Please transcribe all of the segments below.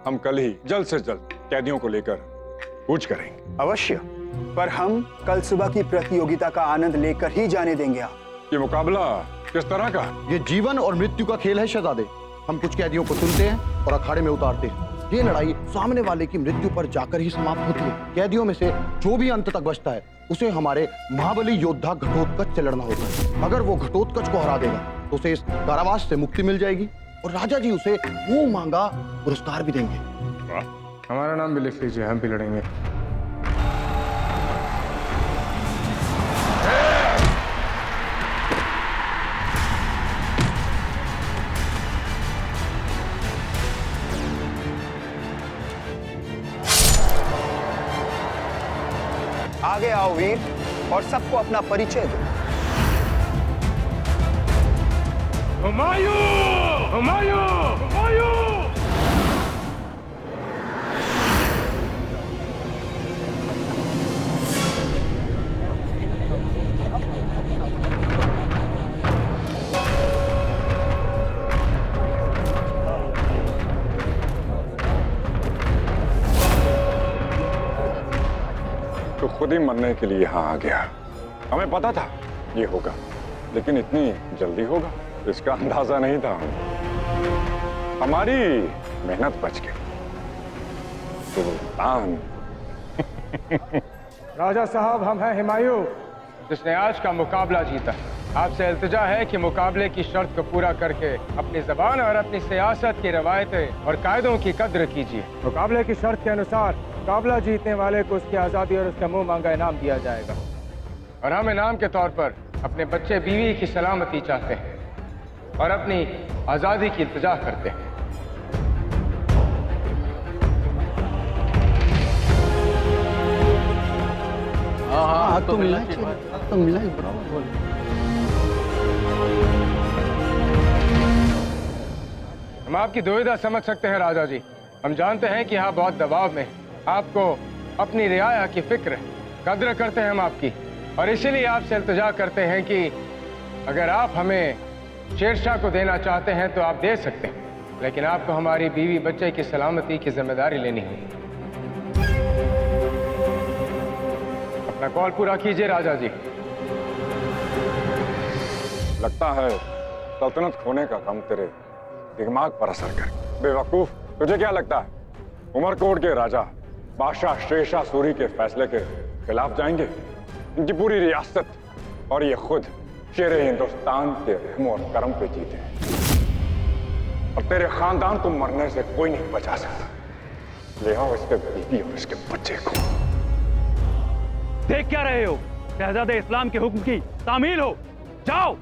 हम कल ही जल्द से जल्द कैदियों को लेकर कूच करेंगे। अवश्य, पर हम कल सुबह की प्रतियोगिता का आनंद लेकर ही जाने देंगे। आप ये मुकाबला किस तरह का? ये जीवन और मृत्यु का खेल है शहजादे। हम कुछ कैदियों को चुनते हैं और अखाड़े में उतारते हैं। ये लड़ाई सामने वाले की मृत्यु पर जाकर ही समाप्त होती है। कैदियों में से जो भी अंत तक बचता है उसे हमारे महाबली योद्धा घटोत्कच से लड़ना होता है। अगर वो घटोत्कच को हरा देगा तो उसे इस कारावास से मुक्ति मिल जाएगी और राजा जी उसे वो मांगा पुरस्कार भी देंगे। हमारा नाम भी लिख लीजिए, हम भी लड़ेंगे। आगे आओ वीर और सबको अपना परिचय दो। हुमायूं! हुमायूं! हुमायूं! तो खुद ही मरने के लिए यहाँ आ गया। हमें पता था ये होगा, लेकिन इतनी जल्दी होगा इसका अंदाजा नहीं था हमें। हमारी मेहनत बच गई। सुल्तान। राजा साहब, हम हैं हुमायूं, जिसने आज का मुकाबला जीता। आपसे इल्तिजा है कि मुकाबले की शर्त को पूरा करके अपनी जबान और अपनी सियासत की रवायतें और कायदों की कद्र कीजिए। मुकाबले की शर्त के अनुसार मुकाबला जीतने वाले को उसकी आज़ादी और उसका मुंह मांगा इनाम दिया जाएगा, और हम इनाम के तौर पर अपने बच्चे बीवी की सलामती चाहते हैं और अपनी आज़ादी की इल्तिजा करते हैं। हाँ, तो मिलना ही बराबर। हम आपकी दुविधा समझ सकते हैं राजा जी। हम जानते हैं कि आप बहुत दबाव में, आपको अपनी रियाया की फिक्र है, कद्र करते हैं हम आपकी, और इसीलिए आपसे इल्तिजा करते हैं कि अगर आप हमें शेरशाह को देना चाहते हैं तो आप दे सकते हैं, लेकिन आपको हमारी बीवी बच्चे की सलामती की जिम्मेदारी लेनी होगी। अपना कॉल पूरा कीजिए राजा जी। लगता है सल्तनत खोने का गम तेरे दिमाग पर असर कर। बेवकूफ, तुझे क्या लगता है उमरकोट के राजा बादशाह शेरशाह सूरी के फैसले के खिलाफ जाएंगे? इनकी पूरी रियासत और ये खुद शेरे हिंदुस्तान के रहम और करम पे जीते हैं, और तेरे खानदान को मरने से कोई नहीं बचा सकता। ले आओ इसके बीवी और इसके बच्चे को। देख क्या रहे हो? शहजादे इस्लाम के हुक्म की तामील हो। जाओ।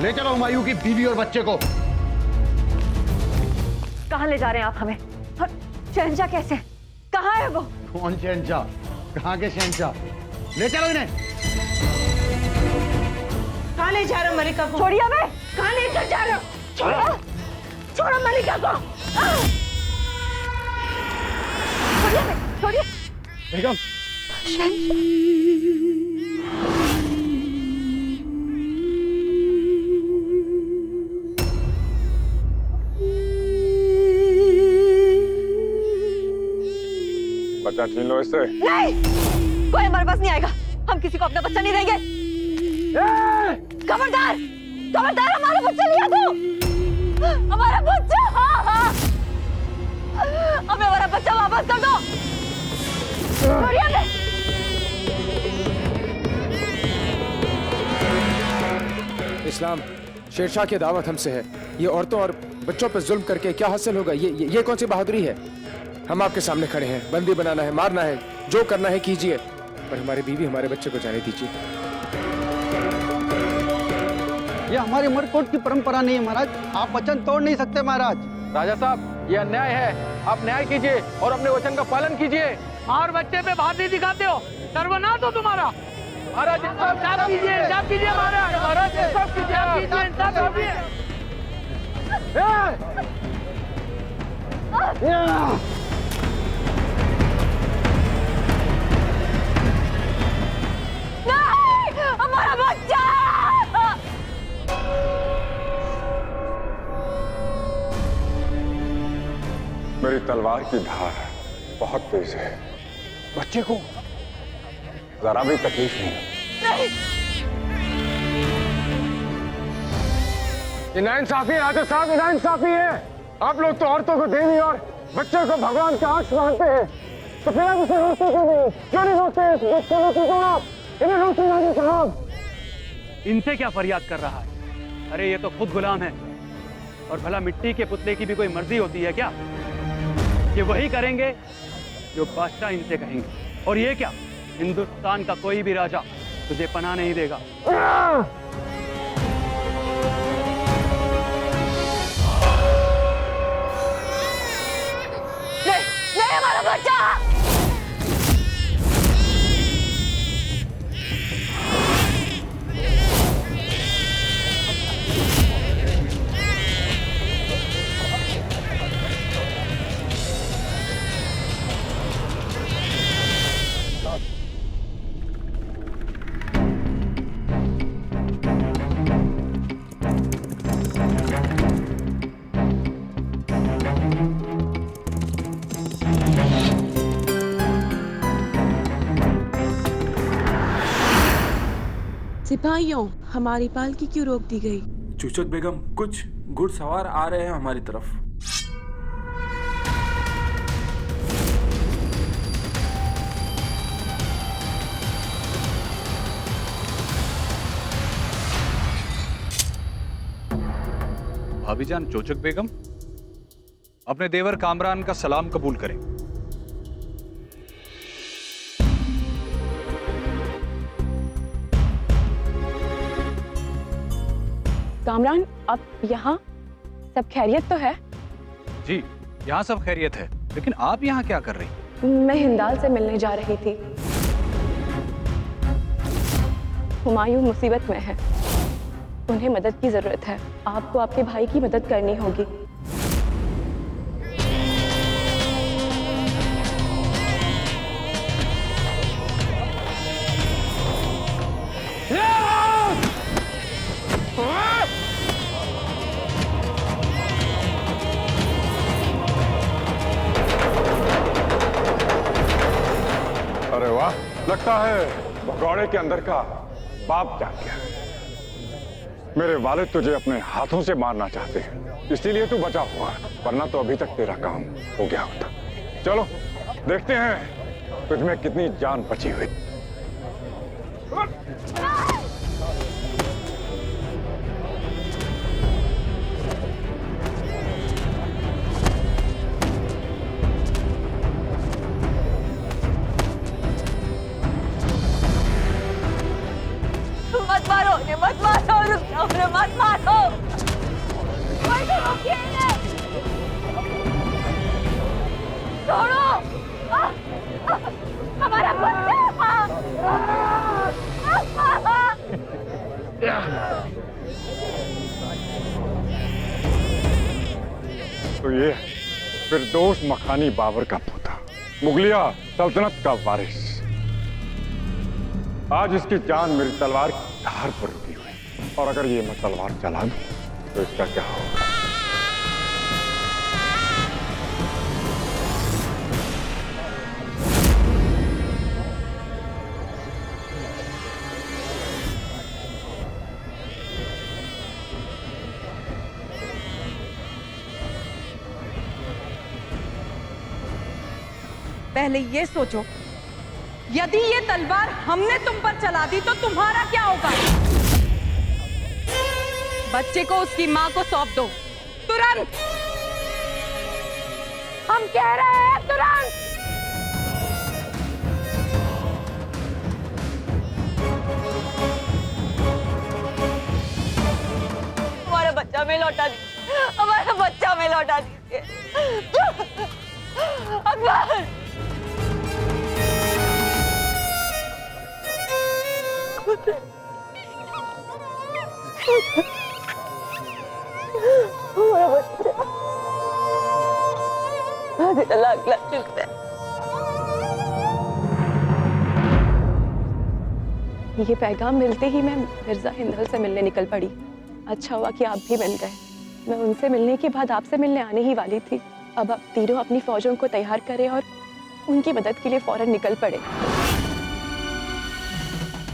ले चलो हुमायूं की बीवी और बच्चे को। कहाँ ले जा रहे हैं आप हमें? और शहंशाह कैसे? कहाँ है वो? कौन शहंशाह? कहाँ के शहंशाह? ले चलो इन्हें। कहाँ ले जा रहे हो मलिका को? छोड़िए हमें। कहाँ लेकर जा रहे हो? छोड़ो, छोड़ो मलिका को। छोड़िए हमें, छोड़िए। बेगम, बच्चा छीन लो इससे। नहीं, कोई हमारे पास नहीं आएगा। हम किसी को अपना बच्चा नहीं देंगे। खबरदार, खबरदार, हमारा बच्चा लिया दो। हमारा बच्चा, हाँ हाँ, हमें हमारा बच्चा वापस कर दो। छोड़िए हमें। इस्लाम, शेरशाह की दावत हमसे है। ये औरतों और बच्चों पर जुल्म करके क्या हासिल होगा? ये कौन सी बहादुरी है? हम आपके सामने खड़े हैं। बंदी बनाना है, मारना है, जो करना है कीजिए, पर हमारी बीवी, हमारे बच्चे को जाने दीजिए। ये हमारे उमरकोट की परंपरा नहीं है महाराज। आप वचन तोड़ नहीं सकते महाराज। राजा साहब, ये अन्याय है। आप न्याय कीजिए और अपने वचन का पालन कीजिए। और बच्चे पे बहादुरी दिखाते हो, सर्वनाश हो तुम्हारा। महाराज इंसाफ कीजिए, इंसाफ कीजिए महाराज। महाराज इंसाफ कीजिए, इंसाफ कीजिए। नहीं, हमारा बच्चा। तलवार की धार बहुत तेज है। बच्चे को जरा भी तकलीफ नहीं। ये नाइंसाफी है राजा साहब, ये नाइंसाफी है। आप लोग तो औरतों को देवी और बच्चों को भगवान का अंश मानते हैं, तो फिर आप उसे रोकते क्यों नहीं? क्यों नहीं रोकते? इन्हें रोकते राजा साहब। इनसे क्या फरियाद कर रहा है? अरे ये तो खुद गुलाम है। और भला मिट्टी के पुतले की भी कोई मर्जी होती है क्या? ये वही करेंगे जो बादशाह इनसे कहेंगे। और ये क्या, हिंदुस्तान का कोई भी राजा तुझे पनाह नहीं देगा। नहीं हमारा बच्चा। सिपाहियों, हमारी पालकी क्यों रोक दी गई? चूचक बेगम, कुछ घुड़सवार आ रहे हैं हमारी तरफ। भाभीजान चोचक बेगम, अपने देवर कामरान का सलाम कबूल करें। कामरान, अब यहाँ सब खैरियत तो है? जी, यहाँ सब खैरियत है, लेकिन आप यहाँ क्या कर रही? मैं हिंदाल से मिलने जा रही थी। हुमायूं मुसीबत में है, उन्हें मदद की जरूरत है। आपको आपके भाई की मदद करनी होगी। अरे वाह, लगता है भगौड़े के अंदर का बाप जाग गया। मेरे वालिद तुझे अपने हाथों से मारना चाहते हैं, इसीलिए तू बचा हुआ है, वरना तो अभी तक तेरा काम हो गया होता। चलो देखते हैं तुझमें कितनी जान बची हुई। मत मारो, ये मत मारो, रुक जाओ, ये मत मारो। कोई तो रोकिए इन्हें। छोड़ो। हमारा बच्चा। तो ये फिरदौस मखानी बाबर का पोता, मुगलिया सल्तनत का वारिस। आज इसकी जान मेरी तलवार की धार पर रुकी हुई, और अगर ये मैं तलवार चला दूं तो इसका क्या होगा? पहले ये सोचो, यदि ये तलवार हमने तुम पर चला दी तो तुम्हारा क्या होगा? बच्चे को उसकी मां को सौंप दो, तुरंत। हम कह रहे हैं तुरंत। हमारा बच्चा में लौटा दीजिए, हमारा बच्चा में लौटा दीजिए। अकबर, हमारा बच्चा। लाख लाख शुक्र। ये पैगाम मिलते ही मैं मिर्जा हिंदल से मिलने निकल पड़ी। अच्छा हुआ कि आप भी मिल गए। मैं उनसे मिलने के बाद आपसे मिलने आने ही वाली थी। अब आप तीनों अपनी फौजों को तैयार करें और उनकी मदद के लिए फौरन निकल पड़े।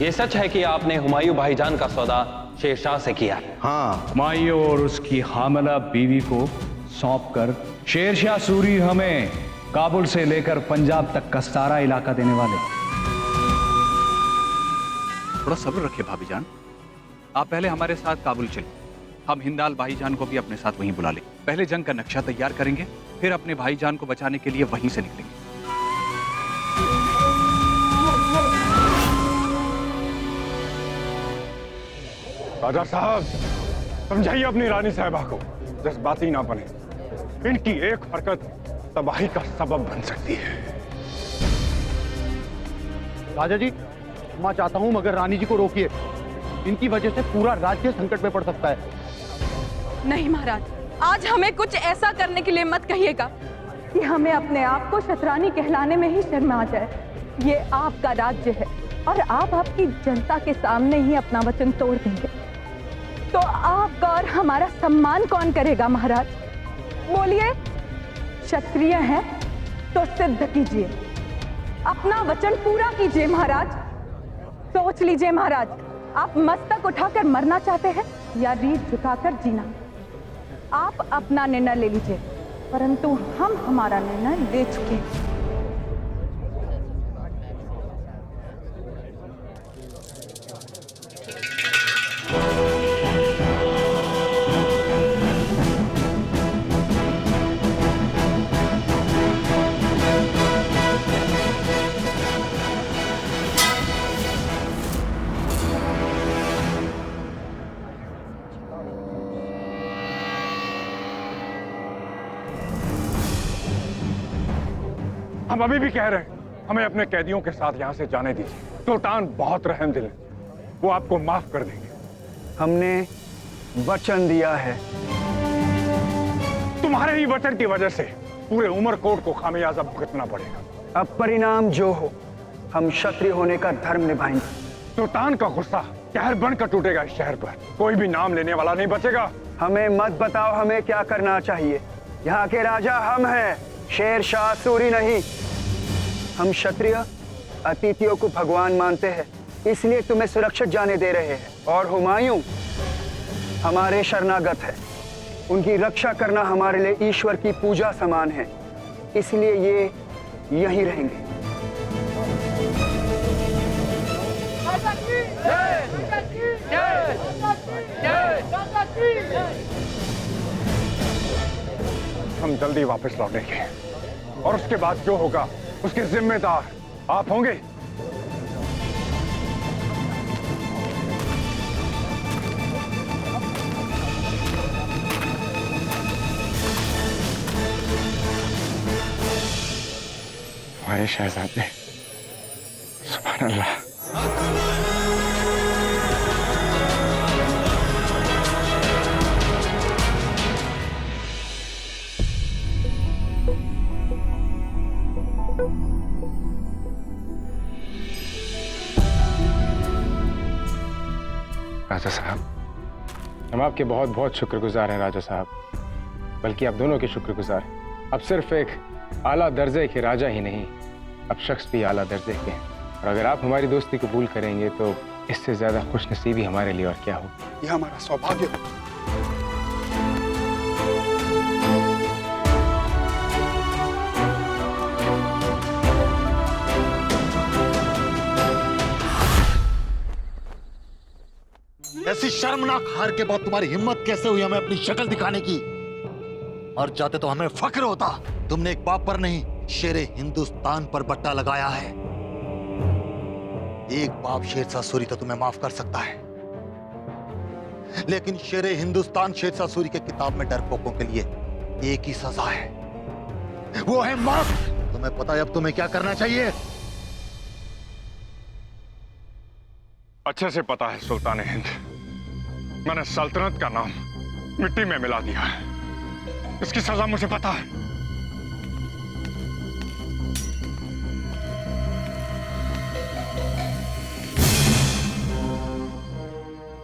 ये सच है कि आपने हुमायूं भाईजान का सौदा शेरशाह से किया है? हाँ, हुमायूं और उसकी हामिला बीवी को सौंपकर शेरशाह सूरी हमें काबुल से लेकर पंजाब तक का सारा इलाका देने वाले। थोड़ा सब्र रखिए भाभी जान, आप पहले हमारे साथ काबुल चलिए। हम हिंदाल भाईजान को भी अपने साथ वहीं बुला लें। पहले जंग का नक्शा तैयार करेंगे, फिर अपने भाईजान को बचाने के लिए वहीं से निकलेंगे। राजा साहब, समझाइए अपनी रानी साहिबा को, जज्बाती ना बने। इनकी एक हरकत तबाही का सबब बन सकती है। राजा जी, मैं चाहता हूं मगर रानी जी को रोकिए। इनकी वजह से पूरा राज्य संकट में पड़ सकता है। नहीं महाराज, आज हमें कुछ ऐसा करने के लिए मत कहिएगा कि हमें अपने आप को शतरानी कहलाने में ही शर्म आ जाए। ये आपका राज्य है और आप आपकी जनता के सामने ही अपना वचन तोड़ देंगे तो आपका और हमारा सम्मान कौन करेगा? महाराज बोलिए, क्षत्रिय हैं तो सिद्ध कीजिए, अपना वचन पूरा कीजिए। महाराज सोच लीजिए महाराज, आप मस्तक उठाकर मरना चाहते हैं या रीढ़ झुकाकर जीना? आप अपना निर्णय ले लीजिए, परंतु हम हमारा निर्णय ले चुके हैं। हम अभी भी कह रहे हैं, हमें अपने कैदियों के साथ यहां से जाने दीजिए। सुल्तान बहुत रहमदिल है, वो आपको माफ कर देंगे। हमने वचन दिया है। तुम्हारे ही वचन की वजह से पूरे उमरकोट को खामियाजा भुगतना पड़ेगा। अब परिणाम जो हो, हम क्षत्रिय होने का धर्म निभाएंगे। सुल्तान का गुस्सा कहर बनकर टूटेगा इस शहर पर, कोई भी नाम लेने वाला नहीं बचेगा। हमें मत बताओ हमें क्या करना चाहिए। यहाँ के राजा हम हैं, शेरशाह सूरी नहीं। हम क्षत्रिय अतिथियों को भगवान मानते हैं, इसलिए तुम्हें सुरक्षित जाने दे रहे हैं। और हुमायूं हमारे शरणागत है, उनकी रक्षा करना हमारे लिए ईश्वर की पूजा समान है, इसलिए ये यहीं रहेंगे। हम जल्दी वापस लौटेंगे और उसके बाद जो होगा उसके जिम्मेदार आप होंगे। हमारे शहजादे, सुभान अल्लाह। राजा साहब, हम आपके बहुत बहुत शुक्रगुजार हैं राजा साहब, बल्कि आप दोनों के शुक्रगुजार हैं। अब सिर्फ एक आला दर्जे के राजा ही नहीं, अब शख्स भी आला दर्जे के हैं। और अगर आप हमारी दोस्ती कबूल करेंगे तो इससे ज्यादा खुशनसीबी हमारे लिए और क्या हो। यह हमारा सौभाग्य हो। ऐसी शर्मनाक हार के बाद तुम्हारी हिम्मत कैसे हुई हमें अपनी शक्ल दिखाने की? और जाते तो हमें फख्र होता। तुमने एक बाप पर नहीं, शेरे हिंदुस्तान पर बट्टा लगाया है। एक बाप शेरशाह सूरी तो तुम्हें माफ कर सकता है, लेकिन शेरे हिंदुस्तान शेरशाह सूरी के किताब में डरपोकों के लिए एक ही सजा है, वो है मौत। तुम्हें पता है अब तुम्हें क्या करना चाहिए? अच्छे से पता है सुल्तान हिंद, मैंने सल्तनत का नाम मिट्टी में मिला दिया है, इसकी सजा मुझे पता है।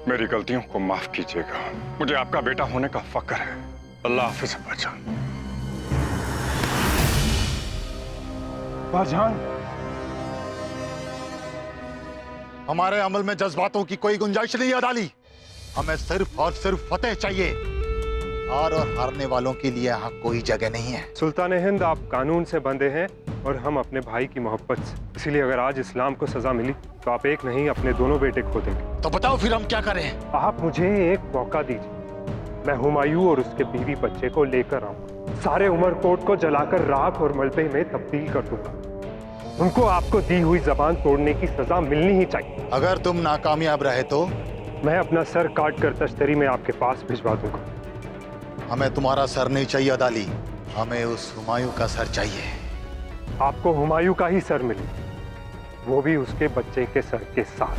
मेरी गलतियों को माफ कीजिएगा, मुझे आपका बेटा होने का फक्र है। अल्लाह हाफिज़ बच्चा। अब्बाजान, हमारे अमल में जज्बातों की कोई गुंजाइश नहीं है अदाली। हमें सिर्फ और सिर्फ फतेह चाहिए। और हारने वालों के लिए यहाँ कोई जगह नहीं है। सुल्तान हिंद, आप कानून से बंधे हैं और हम अपने भाई की मोहब्बत से। इसीलिए अगर आज इस्लाम को सजा मिली तो आप एक नहीं अपने दोनों बेटे खो देंगे। तो बताओ फिर हम क्या करें? आप मुझे एक मौका दीजिए। मैं हुमायूं और उसके बीवी बच्चे को लेकर आऊंगा। सारे उमरकोट को जलाकर राख और मलबे में तब्दील कर दूंगा। उनको आपको दी हुई जबान तोड़ने की सजा मिलनी ही चाहिए। अगर तुम नाकामयाब रहे तो? मैं अपना सर काट कर तश्तरी में आपके पास भिजवा दूंगा। हमें तुम्हारा सर नहीं चाहिए अदाली, हमें उस हुमायूं का सर चाहिए। आपको हुमायूं का ही सर मिले, वो भी उसके बच्चे के सर के साथ।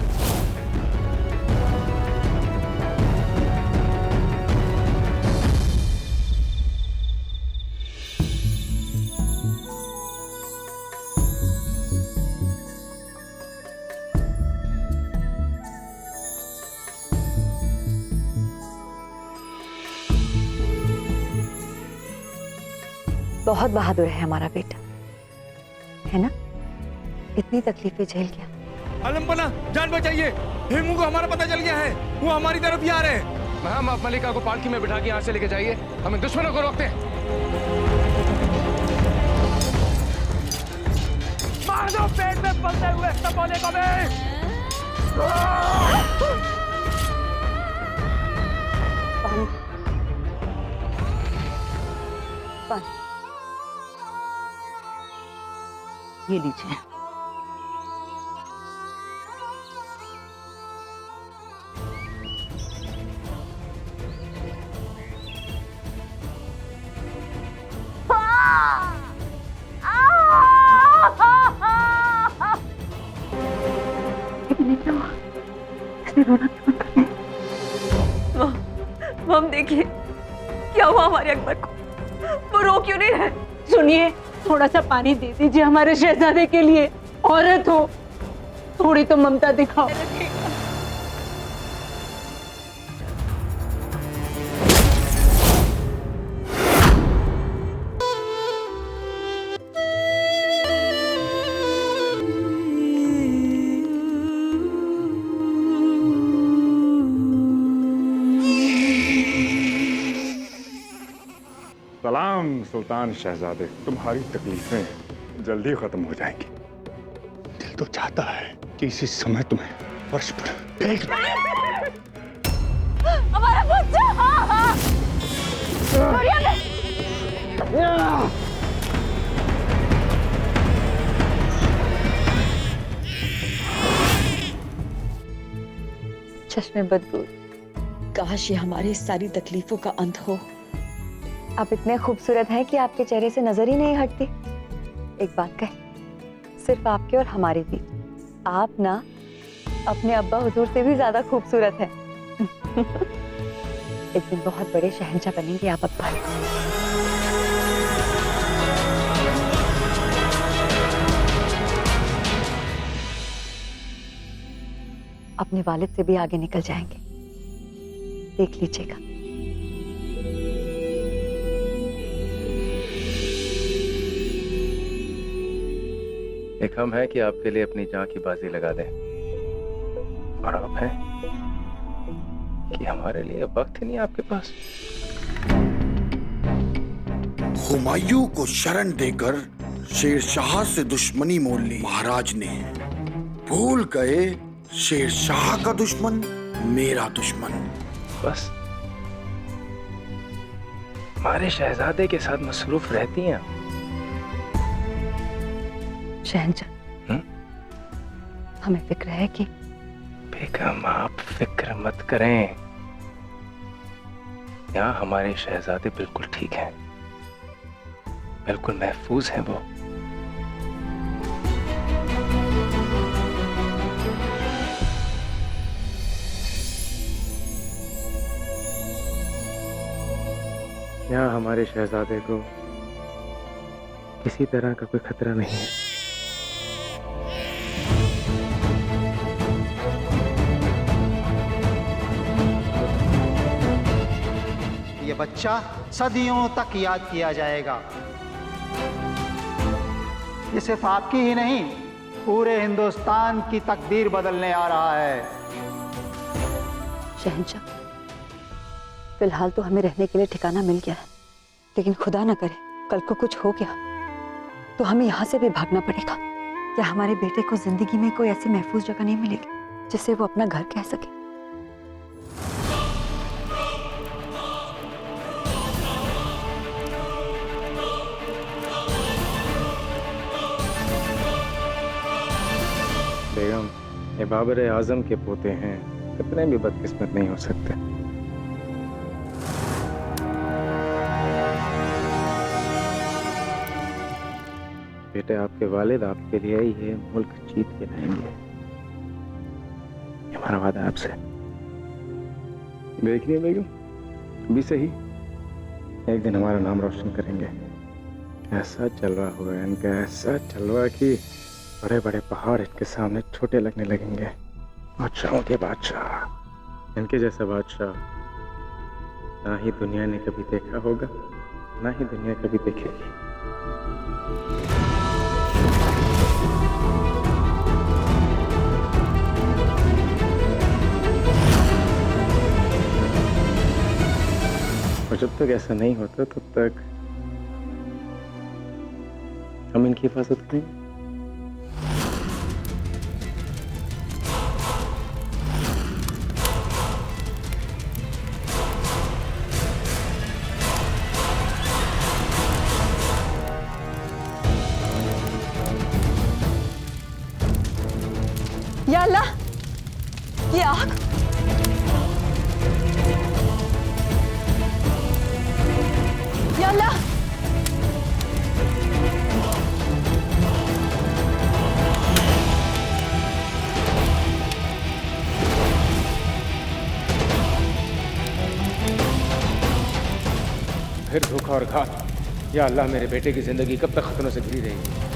बहुत बहादुर है हमारा बेटा, है ना? इतनी तकलीफें झेल गया। आलमपना, जान बचाइए। हेमू को हमारा पता चल गया है, वो हमारी तरफ ही आ रहे हैं। मैम, आप मलिका को पालकी में बिठा के यहाँ से लेके जाइए, हमें दुश्मनों को रोकते हैं। मार दो पेट में पलते हुए सपोले को भी। पानी, पानी, ये लीजिए। मम, देखिए क्या हुआ हमारे अकबर को, वो रो क्यों नहीं रहे? सुनिए, थोड़ा सा पानी दे दीजिए हमारे शहजादे के लिए। औरत हो, थोड़ी तो ममता दिखाओ। सलाम सुल्तान शहजादे, तुम्हारी तकलीफें जल्दी खत्म हो जाएंगी। दिल तो चाहता है कि इसी समय तुम्हें फर्श पर फेंक दूं। हमारा बच्चा, हाँ हाँ, छोड़िए हमें। चश्मे बदबू, काश ये हमारी सारी तकलीफों का अंत हो। आप इतने खूबसूरत हैं कि आपके चेहरे से नजर ही नहीं हटती। एक बात कहें, सिर्फ आपके और हमारे बीच, आप ना अपने अब्बा हुजूर से भी ज्यादा खूबसूरत हैं। एक दिन बहुत बड़े शहंशाह बनेंगे आप अब्बा। अपने वालिद से भी आगे निकल जाएंगे, देख लीजिएगा। एक हम है कि आपके लिए अपनी जान की बाजी लगा दें, और आप हैं कि हमारे लिए वक्त ही नहीं आपके पास। हुमायूं को शरण देकर शेरशाह से दुश्मनी मोल ली महाराज ने। भूल गए शेरशाह का दुश्मन मेरा दुश्मन। बस हमारे शहजादे के साथ मसरूफ रहती हैं। शहंशाह, हमें फिक्र है कि बेगम, आप फिक्र मत करें। यहाँ हमारे शहजादे बिल्कुल ठीक हैं, बिल्कुल महफूज हैं वो। यहाँ हमारे शहजादे को किसी तरह का कोई खतरा नहीं है। ये बच्चा सदियों तक याद किया जाएगा। ये सिर्फ आपकी ही नहीं, पूरे हिंदुस्तान की तकदीर बदलने आ रहा है। शहंशाह, फिलहाल तो हमें रहने के लिए ठिकाना मिल गया है, लेकिन खुदा ना करे कल को कुछ हो गया तो हमें यहाँ से भी भागना पड़ेगा। क्या हमारे बेटे को जिंदगी में कोई ऐसी महफूज जगह नहीं मिलेगी जिसे वो अपना घर कह सके? बेगम, ये बाबर आजम के पोते हैं, कितने भी बदकिस्मत नहीं हो सकते। बेटे, आपके वालिद आपके लिए ये मुल्क जीत के लाएंगे, हमारा वादा आपसे। देखिए बेगम, अभी से ही एक दिन हमारा नाम रोशन करेंगे। ऐसा जलवा होगा इनका, ऐसा जलवा कि बड़े बड़े पहाड़ इनके सामने छोटे लगने लगेंगे। बादशाहों के बादशाह, इनके जैसा बादशाह ना ही दुनिया ने कभी देखा होगा, ना ही दुनिया कभी देखेगी। और जब तक ऐसा नहीं होता तब तक हम इनकी हिफाजत करेंगे। या अल्लाह, ये आग! या अल्लाह! फिर धोखा और घात। या अल्लाह, मेरे बेटे की जिंदगी कब तक खतरों से घिरी रहेगी?